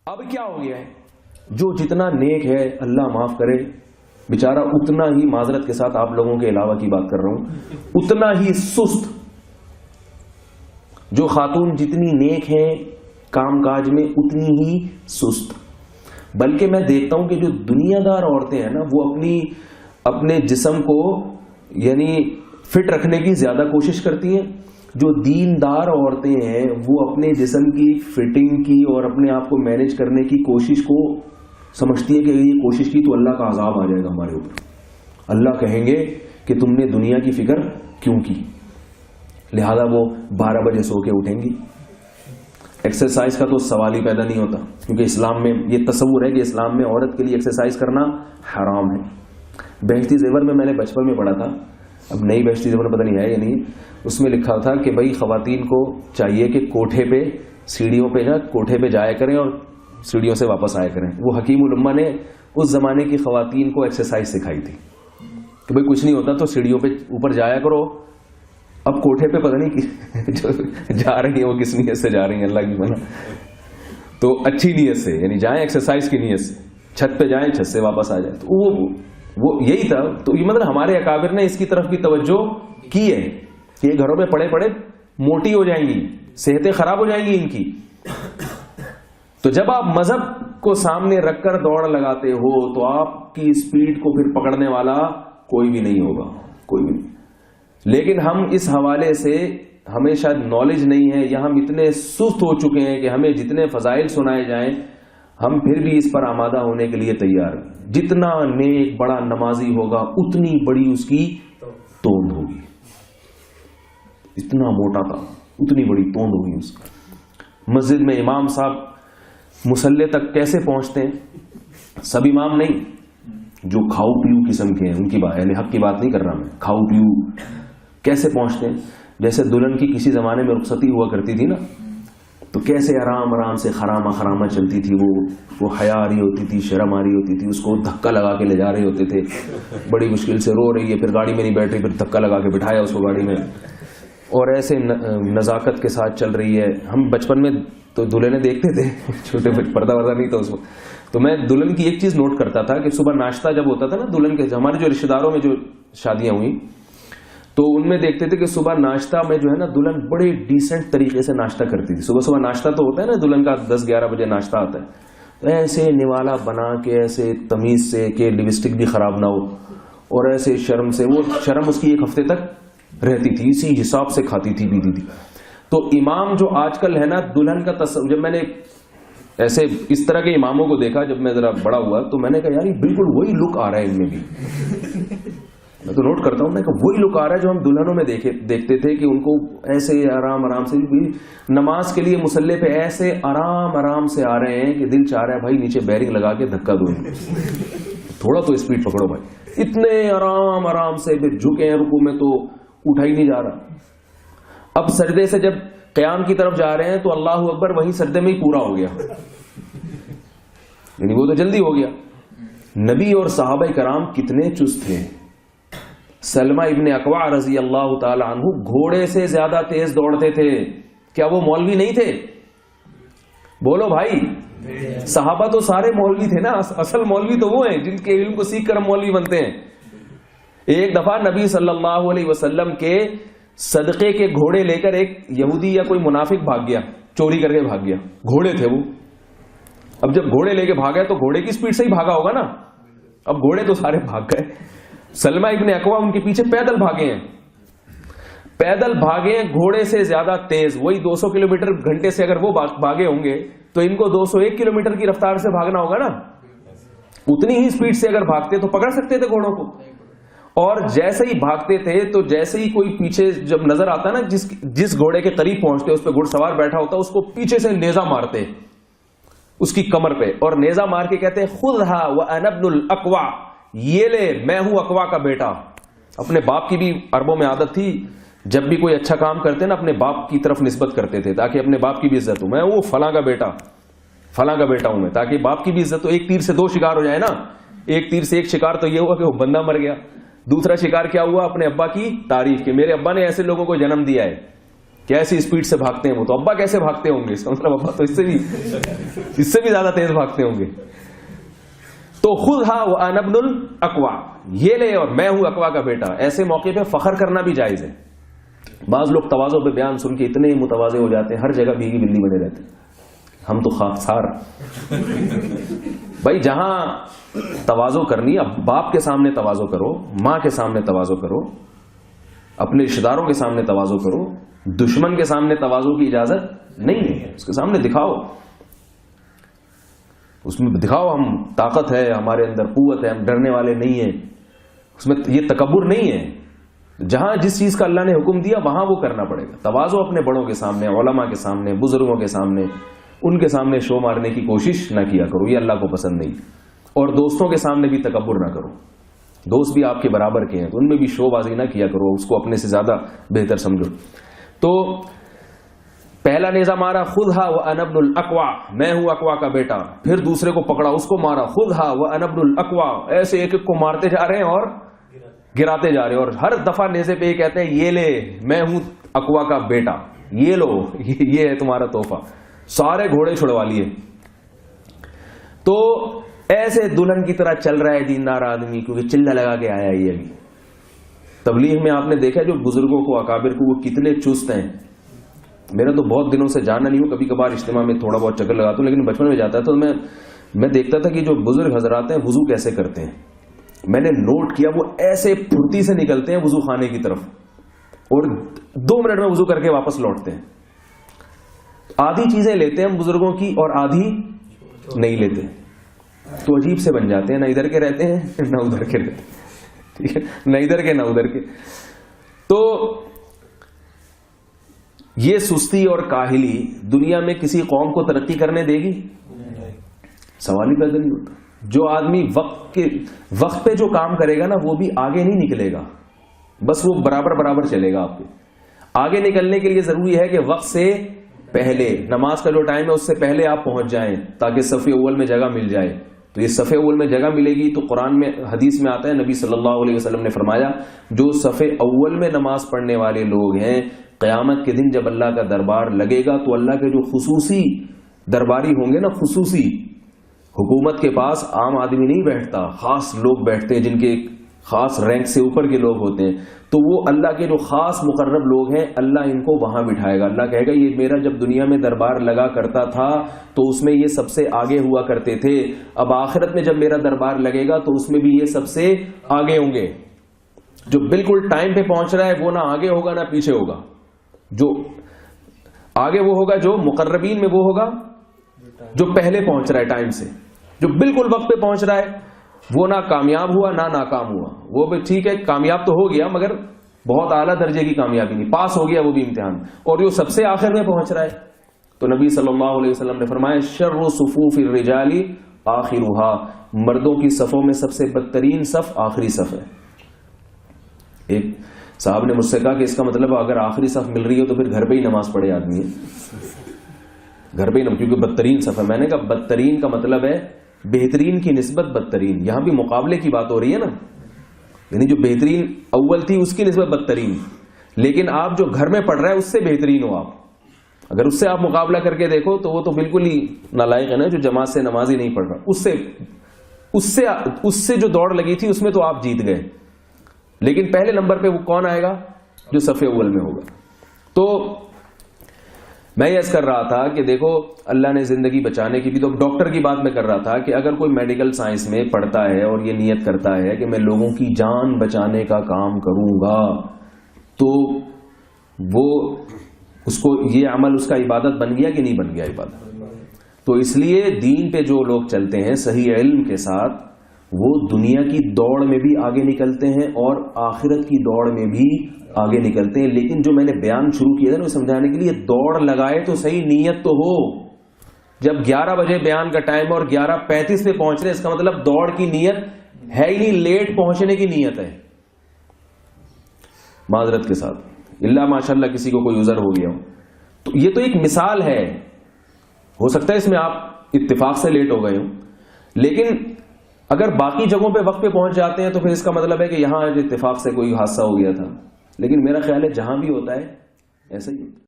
اب کیا ہو گیا ہے, جو جتنا نیک ہے اللہ معاف کرے بیچارہ اتنا ہی, معذرت کے ساتھ آپ لوگوں کے علاوہ کی بات کر رہا ہوں, اتنا ہی سست. جو خاتون جتنی نیک ہیں کام کاج میں اتنی ہی سست. بلکہ میں دیکھتا ہوں کہ جو دنیا دار عورتیں ہیں نا وہ اپنے جسم کو یعنی فٹ رکھنے کی زیادہ کوشش کرتی ہیں. جو دیندار عورتیں ہیں وہ اپنے جسم کی فٹنگ کی اور اپنے آپ کو مینج کرنے کی کوشش کو سمجھتی ہے کہ یہ کوشش کی تو اللہ کا عذاب آ جائے گا ہمارے اوپر. اللہ کہیں گے کہ تم نے دنیا کی فکر کیوں کی, لہذا وہ 12 بجے سو کے اٹھیں گی. ایکسرسائز کا تو سوال ہی پیدا نہیں ہوتا, کیونکہ اسلام میں یہ تصور ہے کہ اسلام میں عورت کے لیے ایکسرسائز کرنا حرام ہے. بہشتی زیور میں نے بچپن میں پڑھا تھا, اب نئی بہشتی زیور پتہ نہیں ہے یا نہیں, اس میں لکھا تھا کہ بھائی خواتین کو چاہیے کہ کوٹھے پہ سیڑھیوں پہ کوٹھے پہ جایا کریں اور سیڑھیوں سے واپس آیا کریں. وہ حکیم الامہ نے اس زمانے کی خواتین کو ایکسرسائز سکھائی تھی کہ بھائی کچھ نہیں ہوتا تو سیڑھیوں پہ اوپر جایا کرو. اب کوٹھے پہ پتہ نہیں جا رہی ہیں وہ کس نیت سے جا رہی ہیں, اللہ کی منع, تو اچھی نیت سے یعنی جائیں ایکسرسائز کی نیت سے, چھت پہ جائیں چھت سے واپس آ جائیں. تو وہ یہی تھا. تو یہ مطلب ہمارے اکابر نے اس کی طرف بھی توجہ کی ہے کہ یہ گھروں میں پڑے پڑے موٹی ہو جائیں گی, صحتیں خراب ہو جائیں گی ان کی. تو جب آپ مذہب کو سامنے رکھ کر دوڑ لگاتے ہو تو آپ کی اسپیڈ کو پھر پکڑنے والا کوئی بھی نہیں ہوگا, کوئی بھی نہیں. لیکن ہم اس حوالے سے ہمیں شاید نالج نہیں ہے یا ہم اتنے سست ہو چکے ہیں کہ ہمیں جتنے فضائل سنائے جائیں ہم پھر بھی اس پر آمادہ ہونے کے لیے تیار ہیں. جتنا نیک بڑا نمازی ہوگا اتنی بڑی اس کی توند ہوگی, اتنا موٹا تھا اتنی بڑی توند ہوگی اس کی. مسجد میں امام صاحب مصلی تک کیسے پہنچتے ہیں, سب امام نہیں, جو کھاؤ پیو قسم کے ہیں ان کی بات, یعنی حق کی بات نہیں کر رہا میں, کھاؤ پیو کیسے پہنچتے ہیں. جیسے دلہن کی کسی زمانے میں رخصتی ہوا کرتی تھی نا, تو کیسے آرام آرام سے خرامہ چلتی تھی, وہ حیا آ رہی ہوتی تھی, شرم آ رہی ہوتی تھی, اس کو دھکا لگا کے لے جا رہے ہوتے تھے, بڑی مشکل سے رو رہی ہے, پھر گاڑی میں نہیں بیٹھ رہی, پھر دھکا لگا کے بٹھایا اس کو گاڑی میں, اور ایسے نزاکت کے ساتھ چل رہی ہے. ہم بچپن میں تو دلہنیں دیکھتے تھے, چھوٹے پردہ وردہ نہیں تھا اس وقت, تو میں دلہن کی ایک چیز نوٹ کرتا تھا کہ صبح ناشتہ جب ہوتا تھا نا دلہن کے, ہمارے جو رشتے داروں میں جو شادیاں ہوئی تو ان میں دیکھتے تھے کہ صبح ناشتہ میں جو ہے نا دلہن بڑے ڈیسنٹ طریقے سے ناشتہ کرتی تھی. صبح ناشتہ تو ہوتا ہے نا دلہن کا 10-11 بجے ناشتہ آتا ہے, تو ایسے نوالا بنا کے ایسے تمیز سے کہ لپسٹک بھی خراب نہ ہو, اور ایسے شرم سے, وہ شرم اس کی 1 ہفتے تک رہتی تھی, اسی حساب سے کھاتی تھی پیتی تھی. تو امام جو آج کل ہے نا دلہن کا تصور, جب میں نے ایسے اس طرح کے اماموں کو دیکھا جب میں ذرا بڑا ہوا تو میں نے کہا یار بالکل وہی لک آ رہا ہے ان میں بھی. میں تو نوٹ کرتا ہوں, میں کہ وہی لک آ رہا ہے جو ہم دلہنوں میں دیکھتے تھے کہ ان کو ایسے آرام سے نماز کے لیے مصلی پہ ایسے آرام سے آ رہے ہیں کہ دل چاہ رہا ہے بھائی نیچے بیرنگ لگا کے دھکا دو, تھوڑا تو اسپیڈ پکڑو بھائی. اتنے آرام سے پھر جھکے ہیں رکوع میں تو اٹھا ہی نہیں جا رہا. اب سجدے سے جب قیام کی طرف جا رہے ہیں تو اللہ اکبر وہی سجدے میں ہی پورا ہو گیا, یعنی وہ تو جلدی ہو گیا. نبی اور صحابہ کرام کتنے چست تھے. سلمہ ابن اکوع رضی اللہ تعالی عنہ گھوڑے سے زیادہ تیز دوڑتے تھے. کیا وہ مولوی نہیں تھے؟ بولو بھائی, صحابہ تو سارے مولوی تھے نا, اصل مولوی تو وہ ہیں جن کے علم کو سیکھ کر ہم مولوی بنتے ہیں. ایک دفعہ نبی صلی اللہ علیہ وسلم کے صدقے کے گھوڑے لے کر ایک یہودی یا کوئی منافق بھاگ گیا, چوری کر کے بھاگ گیا, گھوڑے تھے وہ. اب جب گھوڑے لے کے بھاگا تو گھوڑے کی سپیڈ سے ہی بھاگا ہوگا نا, اب گھوڑے تو سارے بھاگ گئے. سلمہ ابن اکوع ان کے پیچھے پیدل بھاگے ہیں, گھوڑے سے زیادہ تیز, وہی 200 کلومیٹر گھنٹے سے اگر وہ بھاگے ہوں گے تو ان کو 201 کلومیٹر کی رفتار سے بھاگنا ہوگا نا. اتنی ہی سپیڈ سے اگر بھاگتے تو پکڑ سکتے تھے گھوڑوں کو. اور جیسے ہی بھاگتے تھے تو جیسے ہی کوئی پیچھے جب نظر آتا نا, جس گھوڑے کے قریب پہنچتے اس پہ گھڑ سوار بیٹھا ہوتا, اس کو پیچھے سے نیزہ مارتے اس کی کمر پہ, اور نیزہ مار کے کہتے خذھا وانا ابن الاکوع, یہ لے میں ہوں اکوع کا بیٹا. اپنے باپ کی بھی عربوں میں عادت تھی, جب بھی کوئی اچھا کام کرتے نا اپنے باپ کی طرف نسبت کرتے تھے تاکہ اپنے باپ کی بھی عزت ہو. میں وہ فلاں کا بیٹا ہوں میں, تاکہ باپ کی بھی عزت ہو. ایک تیر سے 2 شکار ہو جائے نا, ایک تیر سے ایک شکار تو یہ ہوا کہ وہ بندہ مر گیا, دوسرا شکار کیا ہوا اپنے ابا کی تعریف کے, میرے ابا نے ایسے لوگوں کو جنم دیا ہے. کیسی اسپیڈ سے بھاگتے ہیں وہ تو، ابا کیسے بھاگتے ہوں گے، اس کا مطلب ابا تو اس سے بھی زیادہ تیز بھاگتے ہوں گے. تو خذھا وانا ابن الاقوع، یہ لے اور میں ہوں اقوا کا بیٹا. ایسے موقع پہ فخر کرنا بھی جائز ہے. بعض لوگ تواضع پہ بیان سن کے اتنے متواضع ہو جاتے ہیں، ہر جگہ بھیگی بلی بنے رہتے ہیں. ہم تو خاکسار. بھائی جہاں تواضع کرنی، اب باپ کے سامنے تواضع کرو، ماں کے سامنے تواضع کرو، اپنے رشتہ داروں کے سامنے تواضع کرو. دشمن کے سامنے تواضع کی اجازت نہیں ہے. اس کے سامنے دکھاؤ، اس میں دکھاؤ ہم طاقت ہے، ہمارے اندر قوت ہے، ہم ڈرنے والے نہیں ہیں. اس میں یہ تکبر نہیں ہے. جہاں جس چیز کا اللہ نے حکم دیا وہاں وہ کرنا پڑے گا. تواضع اپنے بڑوں کے سامنے، علماء کے سامنے، بزرگوں کے سامنے، ان کے سامنے شو مارنے کی کوشش نہ کیا کرو، یہ اللہ کو پسند نہیں. اور دوستوں کے سامنے بھی تکبر نہ کرو. دوست بھی آپ کے برابر کے ہیں تو ان میں بھی شو بازی نہ کیا کرو، اس کو اپنے سے زیادہ بہتر سمجھو. تو پہلا نیزہ مارا خذھا وانا ابن الاقوع، میں ہوں اقوا کا بیٹا. پھر دوسرے کو پکڑا، اس کو مارا خذھا وانا ابن الاقوع. ایسے ایک ایک کو مارتے جا رہے ہیں اور گراتے جا رہے ہیں، اور ہر دفعہ نیزے پہ یہ کہتے ہیں یہ لے میں ہوں اقوا کا بیٹا، یہ لو یہ ہے تمہارا تحفہ. سارے گھوڑے چھڑوا لیے. تو ایسے دلہن کی طرح چل رہا ہے دیندار آدمی، کیونکہ چلہ لگا کے آیا یہ ابھی. تبلیغ میں آپ نے دیکھا جو بزرگوں کو، اکابر کو، وہ کتنے چست ہیں. میرا تو بہت دنوں سے جانا نہیں ہوں، کبھی کبھار اجتماع میں تھوڑا بہت چکر لگاتا ہوں، لیکن بچپن میں جاتا ہے تو میں دیکھتا تھا کہ جو بزرگ حضرات ہیں وضو کیسے کرتے ہیں. میں نے نوٹ کیا وہ ایسے پھرتی سے نکلتے ہیں وضو خانے کی طرف اور 2 منٹ میں وضو کر کے واپس لوٹتے ہیں. آدھی چیزیں لیتے ہیں ہم بزرگوں کی اور آدھی نہیں لیتے، تو عجیب سے بن جاتے ہیں. نہ ادھر کے رہتے ہیں نہ ادھر کے رہتے ہیں، ٹھیک ہے، نہ ادھر کے نہ ادھر کے. تو یہ سستی اور کاہلی دنیا میں کسی قوم کو ترقی کرنے دے گی؟ سوال ہی پیدا نہیں ہوتا. جو آدمی وقت پہ جو کام کرے گا نا وہ بھی آگے نہیں نکلے گا، بس وہ برابر برابر چلے گا. آپ کے آگے نکلنے کے لیے ضروری ہے کہ وقت سے پہلے، نماز کا جو ٹائم ہے اس سے پہلے آپ پہنچ جائیں تاکہ صف اول میں جگہ مل جائے. تو یہ صف اول میں جگہ ملے گی تو قرآن میں، حدیث میں آتا ہے، نبی صلی اللہ علیہ وسلم نے فرمایا جو صف اول میں نماز پڑھنے والے لوگ ہیں قیامت کے دن جب اللہ کا دربار لگے گا تو اللہ کے جو خصوصی درباری ہوں گے نا، خصوصی، حکومت کے پاس عام آدمی نہیں بیٹھتا، خاص لوگ بیٹھتے ہیں جن کے خاص رینک سے اوپر کے لوگ ہوتے ہیں. تو وہ اللہ کے جو خاص مقرب لوگ ہیں اللہ ان کو وہاں بٹھائے گا. اللہ کہے گا یہ میرا جب دنیا میں دربار لگا کرتا تھا تو اس میں یہ سب سے آگے ہوا کرتے تھے، اب آخرت میں جب میرا دربار لگے گا تو اس میں بھی یہ سب سے آگے ہوں گے. جو بالکل ٹائم پہ پہنچ رہا ہے وہ نہ آگے ہوگا نہ پیچھے ہوگا. جو آگے وہ ہوگا جو مقربین میں وہ ہوگا جو پہلے پہنچ رہا ہے ٹائم سے. جو بالکل وقت پہ پہنچ رہا ہے وہ نہ کامیاب ہوا نہ ناکام ہوا. وہ بھی ٹھیک ہے، کامیاب تو ہو گیا مگر بہت اعلیٰ درجے کی کامیابی نہیں، پاس ہو گیا وہ بھی امتحان. اور جو سب سے آخر میں پہنچ رہا ہے تو نبی صلی اللہ علیہ وسلم نے فرمایا شر صفوف الرجال آخرها، مردوں کی صفوں میں سب سے بدترین صف آخری صف ہے. ایک صاحب نے مجھ سے کہا کہ اس کا مطلب اگر آخری صف مل رہی ہو تو پھر گھر پہ ہی نماز پڑھے آدمی ہے، گھر پہ ہی، کیونکہ بدترین صف ہے. میں نے کہا بدترین کا مطلب ہے بہترین کی نسبت بدترین. یہاں بھی مقابلے کی بات ہو رہی ہے نا، یعنی جو بہترین اول تھی اس کی نسبت بدترین. لیکن آپ جو گھر میں پڑھ رہے ہیں اس سے بہترین ہو آپ. اگر اس سے آپ مقابلہ کر کے دیکھو تو وہ تو بالکل ہی نالائق ہے نا، جو جماعت سے نماز ہی نہیں پڑھ رہا. اس سے جو دوڑ لگی تھی اس میں تو آپ جیت گئے. لیکن پہلے نمبر پہ وہ کون آئے گا؟ جو صف اول میں ہوگا. تو میں یہ کر رہا تھا کہ دیکھو اللہ نے زندگی بچانے کی بھی، تو ڈاکٹر کی بات میں کر رہا تھا کہ اگر کوئی میڈیکل سائنس میں پڑھتا ہے اور یہ نیت کرتا ہے کہ میں لوگوں کی جان بچانے کا کام کروں گا تو وہ اس کو یہ عمل اس کا عبادت بن گیا کہ نہیں بن گیا عبادت. تو اس لیے دین پہ جو لوگ چلتے ہیں صحیح علم کے ساتھ وہ دنیا کی دوڑ میں بھی آگے نکلتے ہیں اور آخرت کی دوڑ میں بھی آگے نکلتے ہیں. لیکن جو میں نے بیان شروع کیا تھا نا سمجھانے کے لیے، دوڑ لگائے تو صحیح، نیت تو ہو. جب 11 بجے بیان کا ٹائم اور 11:35 پہ پہنچ رہے، اس کا مطلب دوڑ کی نیت ہے ہی نہیں، لیٹ پہنچنے کی نیت ہے. معذرت کے ساتھ، اللہ ماشاءاللہ کسی کو کوئی عذر ہو گیا ہو تو یہ تو ایک مثال ہے، ہو سکتا ہے اس میں آپ اتفاق سے لیٹ ہو گئے ہوں. لیکن اگر باقی جگہوں پہ وقت پہ پہنچ جاتے ہیں تو پھر اس کا مطلب ہے کہ یہاں اتفاق سے کوئی حادثہ ہو گیا تھا. لیکن میرا خیال ہے جہاں بھی ہوتا ہے ایسا ہی ہوتا ہے.